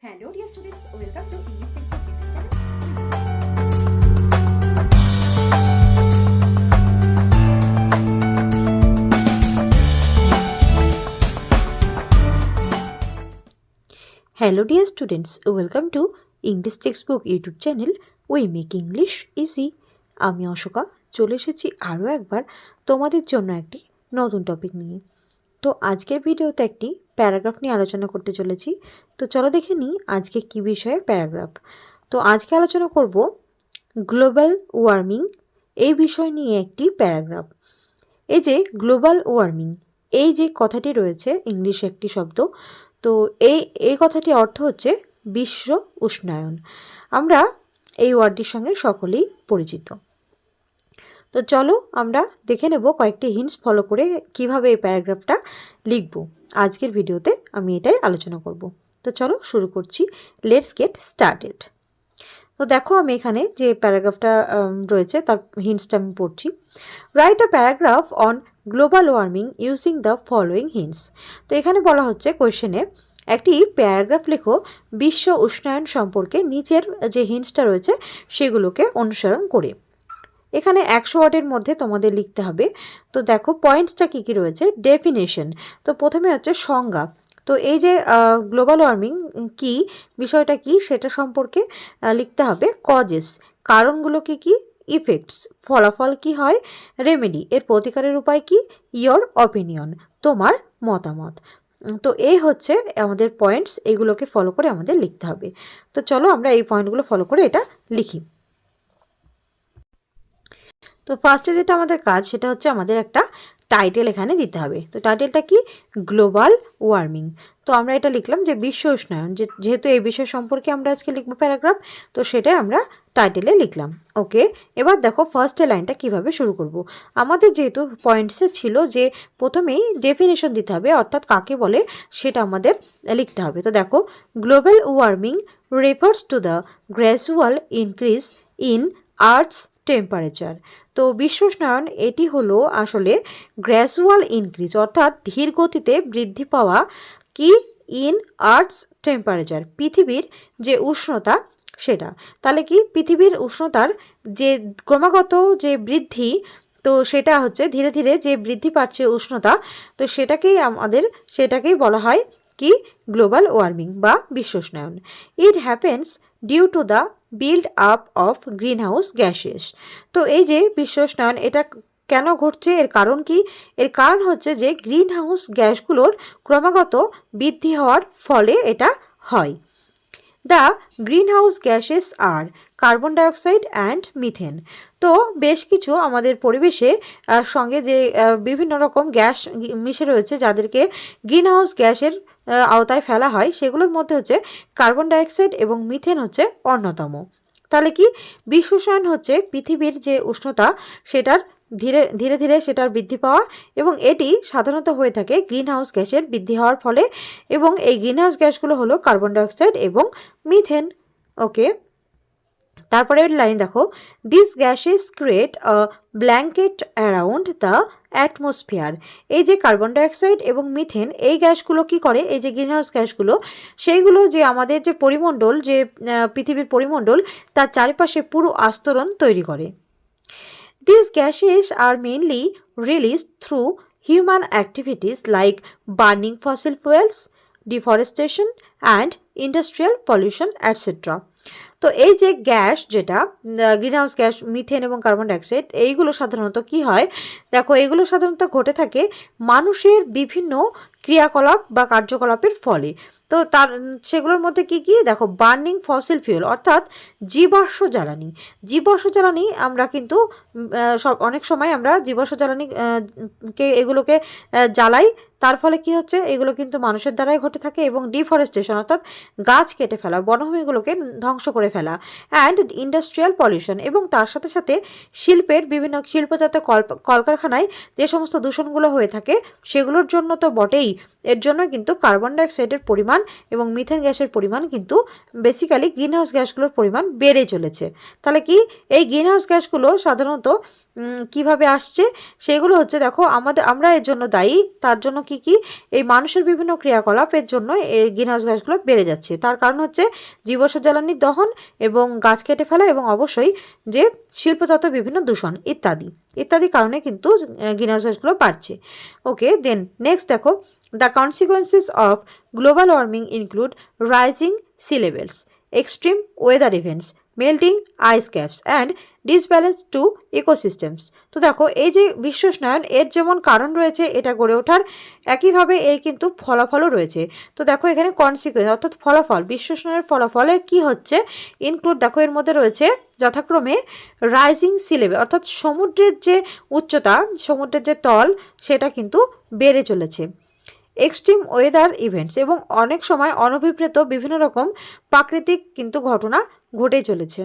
Hello dear students, welcome to English Textbook YouTube channel. Hello dear students, welcome to English Textbook YouTube channel We Make English Easy. আমি অশোকা চলে এসেছি আরও একবার তোমাদের জন্য একটি নতুন টপিক নিয়ে। তো আজকের ভিডিওতে একটি প্যারাগ্রাফ নিয়ে আলোচনা করতে চলেছি। তো চলো দেখে নিই আজকে কী বিষয়ে প্যারাগ্রাফ। তো আজকে আলোচনা করব গ্লোবাল ওয়ার্মিং এই বিষয় নিয়ে একটি প্যারাগ্রাফ। এই যে গ্লোবাল ওয়ার্মিং এই যে কথাটি রয়েছে ইংলিশে একটি শব্দ, তো এই কথাটির অর্থ হচ্ছে বিশ্ব উষ্ণায়ন। আমরা এই ওয়ার্ডটির সঙ্গে সকলেই পরিচিত। তো চলো আমরা দেখে নেব কয়েকটি হিন্টস ফলো করে কিভাবে এই প্যারাগ্রাফটা লিখব। আজকের ভিডিওতে আমি এটাই আলোচনা করব। তো চলো শুরু করছি। Let's get started. তো দেখো আমি এখানে যে প্যারাগ্রাফটা রয়েছে তার হিন্টসটা আমি পড়ছি। Write a paragraph on global warming using the following hints. তো এখানে বলা হচ্ছে কোয়েশ্চেনে একটি প্যারাগ্রাফ লেখো বিশ্ব উষ্ণায়ন সম্পর্কে নিচের যে হিন্টসটা রয়েছে সেগুলোকে অনুসরণ করে। এখানে 100 ওয়ার্ডের মধ্যে তোমাদের লিখতে হবে। তো দেখো পয়েন্টসটা কী কী রয়েছে। ডেফিনেশন, তো প্রথমে হচ্ছে সংজ্ঞা। তো এই যে গ্লোবাল ওয়ার্মিং কি বিষয়টা কি সেটা সম্পর্কে লিখতে হবে। কজেস, কারণগুলো কী কী। ইফেক্টস, ফলাফল কি হয়। রেমেডি, এর প্রতিকারের উপায় কি। ইয়োর অপিনিয়ন, তোমার মতামত। তো এই হচ্ছে আমাদের পয়েন্টস, এগুলোকে ফলো করে আমাদের লিখতে হবে। তো চলো আমরা এই পয়েন্টগুলো ফলো করে এটা লিখি। তো ফার্স্টে যেটা আমাদের কাজ সেটা হচ্ছে আমাদের একটা টাইটেল এখানে দিতে হবে। তো টাইটেলটা কি, গ্লোবাল ওয়ার্মিং। তো আমরা এটা লিখলাম যে বিশ্ব উষ্ণায়ন, যেহেতু এই বিষয় সম্পর্কে আমরা আজকে লিখবো প্যারাগ্রাফ, তো সেটাই আমরা টাইটেলে লিখলাম। ওকে, এবার দেখো ফার্স্টে লাইনটা কিভাবে শুরু করব। আমাদের যেহেতু পয়েন্টসে ছিল যে প্রথমেই ডেফিনেশন দিতে হবে, অর্থাৎ কাকে বলে সেটা আমাদের লিখতে হবে। তো দেখো global warming refers to the gradual increase in earths temperature. তো বিশ্ব উষ্ণায়ন এটি হলো আসলে গ্র্যাজুয়াল ইনক্রিজ, অর্থাৎ ধীর গতিতে বৃদ্ধি পাওয়া কি, ইন আর্থস টেম্পারেচার, পৃথিবীর যে উষ্ণতা সেটা। তাহলে কি পৃথিবীর উষ্ণতার যে ক্রমাগত যে বৃদ্ধি, তো সেটা হচ্ছে ধীরে ধীরে যে বৃদ্ধি পাচ্ছে উষ্ণতা, তো সেটাকেই বলা হয় কি, গ্লোবাল ওয়ার্মিং বা বিশ্ব উষ্ণায়ন। It happens due to the build up of greenhouse gases. তো এই যে বিশ্ব উষ্ণায়ন এটা কেন ঘটছে, এর কারণ কি। এর কারণ হচ্ছে যে গ্রিন হাউস গ্যাসগুলোর ক্রমাগত বৃদ্ধি হওয়ার ফলে এটা হয়। দ্য গ্রিন হাউস গ্যাসেস আর কার্বন ডাইঅক্সাইড অ্যান্ড মিথেন। তো বেশ কিছু আমাদের পরিবেশে সঙ্গে যে বিভিন্ন রকম গ্যাস মিশে রয়েছে যাদেরকে গ্রিন হাউস গ্যাসের আওতায় ফেলা হয়, সেগুলোর মধ্যে হচ্ছে কার্বন ডাইঅক্সাইড এবং মিথেন হচ্ছে অন্যতম। তাহলে কি বিশ্ব উষ্ণায়ন হচ্ছে পৃথিবীর যে উষ্ণতা সেটার ধীরে ধীরে সেটার বৃদ্ধি পাওয়া, এবং এটি সাধারণত হয়ে থাকে গ্রিন হাউস গ্যাসের বৃদ্ধি হওয়ার ফলে, এবং এই গ্রিন হাউস গ্যাসগুলো হলো কার্বন ডাইঅক্সাইড এবং মিথেন। ওকে, তারপরের লাইন দেখো, this gases create a blanket around the atmosphere. এই যে কার্বন ডাইঅক্সাইড এবং মিথেন এই গ্যাসগুলো কি করে, এই যে গ্রিনহাউস গ্যাসগুলো, সেইগুলো যে আমাদের যে পরিমণ্ডল, যে পৃথিবীর পরিমণ্ডল, তার চারিপাশে পুরো আস্তরণ তৈরি করে। These gases are mainly released through human activities like burning fossil fuels, deforestation, and industrial pollution, etc. তো এই যে গ্যাস যেটা গ্রিনহাউস গ্যাস মিথেন এবং কার্বন ডাইঅক্সাইড, এইগুলো সাধারণত কি হয়, দেখো এগুলো সাধারণত ঘটে থাকে মানুষের বিভিন্ন ক্রিয়াকলাপ বা কার্যকলাপের ফলে। তো সেগুলোর মধ্যে কি কি, দেখো বার্নিং ফসিল ফিউল, অর্থাৎ জীবাশ্ম জ্বালানি আমরা কিন্তু অনেক সময় আমরা জীবাশ্ম জ্বালানি এগুলোকে জ্বালাই, তার ফলে কি হচ্ছে, এগুলো কিন্তু মানুষের দ্বারাই ঘটে থাকে। এবং ডিফরেস্টেশন, অর্থাৎ গাছ কেটে ফেলা, বনভূমিগুলোকে ধ্বংস করে ফেলা। অ্যান্ড ইন্ডাস্ট্রিয়াল পলিউশন, এবং তার সাথে সাথে শিল্পের বিভিন্ন শিল্পজাত কলকারখানায় যে সমস্ত দূষণগুলো হয়ে থাকে সেগুলোর জন্য তো বটেই, এর জন্য কিন্তু কার্বন ডাইঅক্সাইডের পরিমাণ এবং মিথেন গ্যাসের পরিমাণ কিন্তু বেসিক্যালি গ্রিনহাউস গ্যাসগুলোর পরিমাণ বেড়ে চলেছে। তাহলে কি এই গ্রিনহাউস গ্যাসগুলো সাধারণত কিভাবে আসছে সেগুলো হচ্ছে দেখো আমরা এর জন্য দায়ী। তার জন্য কি এই মানুষের বিভিন্ন ক্রিয়াকলাপের জন্য এই গ্রিনহাউস গ্যাসগুলো বেড়ে যাচ্ছে। তার কারণ হচ্ছে জীবাশ্ম জ্বালানির দহন এবং গাছ কেটে ফেলা এবং অবশ্যই যে শিল্পজাত বিভিন্ন দূষণ ইত্যাদি কারণে কিন্তু গ্রিনহাউস গ্যাসগুলো বাড়ছে। ওকে, দেন নেক্সট দেখো, the consequences of global warming include rising sea levels, extreme weather events, melting ice caps and disbalance to ecosystems. তো দেখো এই যে বিশ্ব উষ্ণায়ন এর যেমন কারণ রয়েছে এটা গড়ে ওঠার, একইভাবে এর কিন্তু ফলাফলও রয়েছে। তো দেখো এখানে কনসিকুয়েন্স অর্থাৎ ফলাফল, বিশ্ব উষ্ণায়নের ফলাফলের কি হচ্ছে, ইনক্লুড দেখো এর মধ্যে রয়েছে যথাক্রমে রাইজিং সি লেভেল অর্থাৎ সমুদ্রের যে উচ্চতা, সমুদ্রের যে তল সেটা কিন্তু বেড়ে চলেছে, এক্সট্রিম ওয়েদার ইভেন্টস এবং অনেক সময় অনভিপ্রেত বিভিন্ন রকম প্রাকৃতিক কিন্তু ঘটনা ঘটেই চলেছে,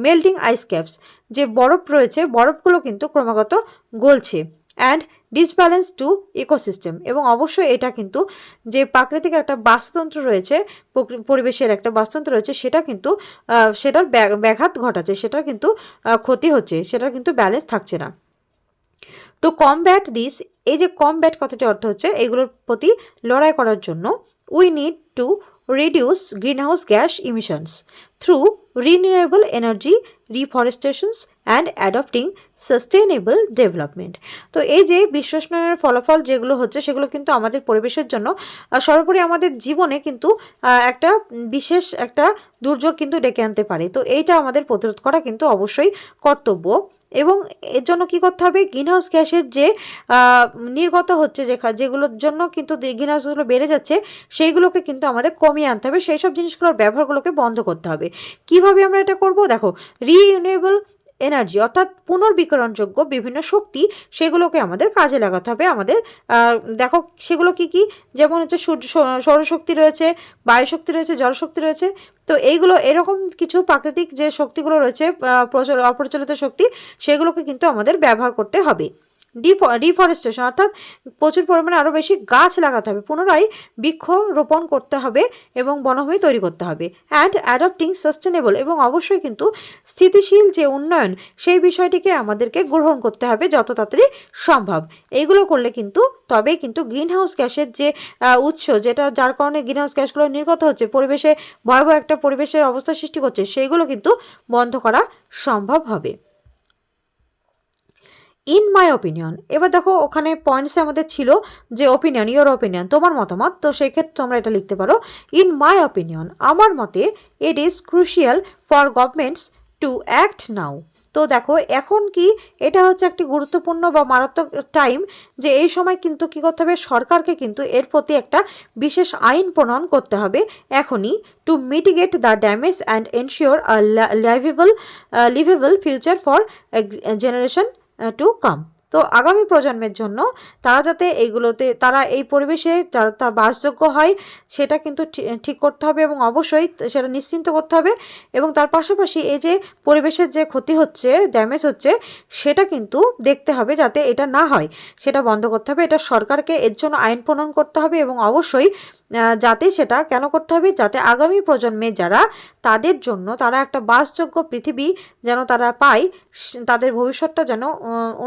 মেল্টিং আইস ক্যাপস যে বরফ রয়েছে বরফগুলো কিন্তু ক্রমাগত গলছে, অ্যান্ড ডিসব্যালেন্স টু ইকোসিস্টেম এবং অবশ্যই এটা কিন্তু যে প্রাকৃতিক একটা বাস্তুতন্ত্র রয়েছে, পরিবেশের একটা বাস্তুতন্ত্র রয়েছে সেটা কিন্তু সেটার ব্যাঘাত ঘটাচ্ছে, সেটার কিন্তু ক্ষতি হচ্ছে, সেটার কিন্তু ব্যালেন্স থাকছে না। টু কমব্যাট দিস, এই যে কমব্যাট কথাটি অর্থ হচ্ছে এগুলোর প্রতি লড়াই করার জন্য, we need to reduce greenhouse gas emissions through renewable energy, reforestations and adopting sustainable development. তো এই যে বিশ্ব উষ্ণায়নের ফলাফল যেগুলো হচ্ছে সেগুলো কিন্তু আমাদের পরিবেশের জন্য সর্বোপরি আমাদের জীবনে কিন্তু একটা বিশেষ একটা দুর্যোগ কিন্তু ডেকে আনতে পারে। তো এইটা আমাদের প্রতিরোধ করা কিন্তু অবশ্যই কর্তব্য এবং এর জন্য কি করতে হবে, গ্রিনহাউস গ্যাসের যে নির্গত হচ্ছে যেগুলোর জন্য কিন্তু গ্রিনহাউসগুলো বেড়ে যাচ্ছে সেইগুলোকে কিন্তু আমাদের কমিয়ে আনতে হবে, সেই সব জিনিসগুলোর ব্যবহারগুলোকে বন্ধ করতে হবে। কিভাবে আমরা এটা করব, দেখো রিনিউয়েবল এনার্জি অর্থাৎ পুনর্বিকরণযোগ্য বিভিন্ন শক্তি সেগুলোকে আমাদের কাজে লাগাতে হবে। আমাদের দেখো সেগুলো কি যেমন হচ্ছে সৌরশক্তি রয়েছে, বায়ুশক্তি রয়েছে, জলশক্তি রয়েছে। তো এইগুলো এরকম কিছু প্রাকৃতিক যে শক্তিগুলো রয়েছে অপ্রচলিত শক্তি সেগুলোকে কিন্তু আমাদের ব্যবহার করতে হবে। ডিফরেস্টেশন অর্থাৎ প্রচুর পরিমাণে আরও বেশি গাছ লাগাতে হবে, পুনরায় বৃক্ষ রোপণ করতে হবে এবং বনভূমি তৈরি করতে হবে। অ্যান্ড অ্যাডপ্টিং সাস্টেনেবল এবং অবশ্যই কিন্তু স্থিতিশীল যে উন্নয়ন সেই বিষয়টিকে আমাদেরকে গ্রহণ করতে হবে যত তাড়াতাড়ি সম্ভব। এইগুলো করলে কিন্তু তবেই কিন্তু গ্রিনহাউস গ্যাসের যে উৎস যেটা যার কারণে গ্রিনহাউস গ্যাসগুলো নির্গত হচ্ছে, পরিবেশে ভয়াবহ একটা পরিবেশের অবস্থা সৃষ্টি করছে, সেইগুলো কিন্তু বন্ধ করা সম্ভব হবে। ইন মাই অপিনিয়ন, এবার দেখো ওখানে পয়েন্টসে আমাদের ছিল যে ওপিনিয়ন, ইয়োর ওপিনিয়ন তোমার মতামত, তো সেই ক্ষেত্রে তোমরা এটা লিখতে পারো ইন মাই অপিনিয়ন, আমার মতে it is crucial for governments to act now. তো দেখো এখন কি এটা হচ্ছে একটি গুরুত্বপূর্ণ বা মারাত্মক টাইম যে এই সময় কিন্তু কী করতে হবে, সরকারকে কিন্তু এর প্রতি একটা বিশেষ আইন প্রণয়ন করতে হবে এখনই, to mitigate the damage and ensure a liveable future for generation to come. তো আগামী প্রজন্মের জন্য তারা যাতে এইগুলোতে তারা এই পরিবেশে যারা তার বাসযোগ্য হয় সেটা কিন্তু ঠিক করতে হবে এবং অবশ্যই সেটা নিশ্চিন্ত করতে হবে এবং তার পাশাপাশি এই যে পরিবেশের যে ক্ষতি হচ্ছে, ড্যামেজ হচ্ছে, সেটা কিন্তু দেখতে হবে যাতে এটা না হয়, সেটা বন্ধ করতে হবে। এটা সরকারকে এর জন্য আইন প্রণয়ন করতে হবে এবং অবশ্যই যাতে সেটা কেন করতে হবে, যাতে আগামী প্রজন্মে যারা তাদের জন্য তারা একটা বাসযোগ্য পৃথিবী যেন তারা পায়, তাদের ভবিষ্যৎটা যেন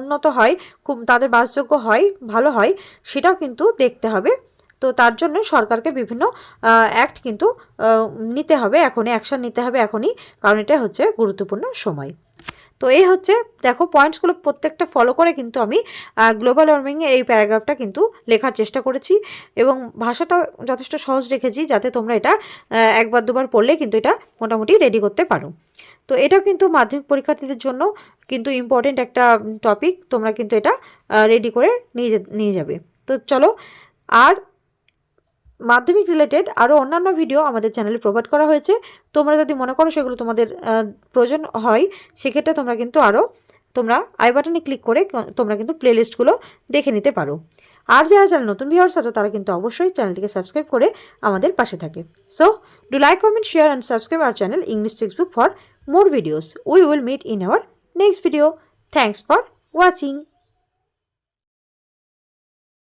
উন্নত হয়, খুব তাদের বাসযোগ্য হয়, ভালো হয়, সেটাও কিন্তু দেখতে হবে। তো তার জন্য সরকারকে বিভিন্ন অ্যাক্ট কিন্তু নিতে হবে এখনই, অ্যাকশন নিতে হবে এখনই, কারণ এটা হচ্ছে গুরুত্বপূর্ণ সময়। তো এই হচ্ছে দেখো পয়েন্টসগুলো প্রত্যেকটা ফলো করে কিন্তু আমি গ্লোবাল ওয়ার্মিংয়ের এই প্যারাগ্রাফটা কিন্তু লেখার চেষ্টা করেছি এবং ভাষাটা যথেষ্ট সহজ রেখেছি যাতে তোমরা এটা একবার দুবার পড়লে কিন্তু এটা মোটামুটি রেডি করতে পারো। তো এটাও কিন্তু মাধ্যমিক পরীক্ষার্থীদের জন্য কিন্তু ইম্পর্টেন্ট একটা টপিক, তোমরা কিন্তু এটা রেডি করে নিয়ে যাবে। তো চলো, আর মাধ্যমিক রিলেটেড আরও অন্যান্য ভিডিও আমাদের চ্যানেলে প্রোভাইড করা হয়েছে, তোমরা যদি মনে করো সেগুলো তোমাদের প্রয়োজন হয় সেক্ষেত্রে তোমরা আই বাটনে ক্লিক করে তোমরা কিন্তু প্লেলিস্টগুলো দেখে নিতে পারো। আর যারা চ্যানেল নতুন ভিউয়ার্স আছে তারা কিন্তু অবশ্যই চ্যানেলটিকে সাবস্ক্রাইব করে আমাদের পাশে থাকে। So do like, comment, share and subscribe our channel English textbook for more videos. We will meet in our next video. Thanks for watching.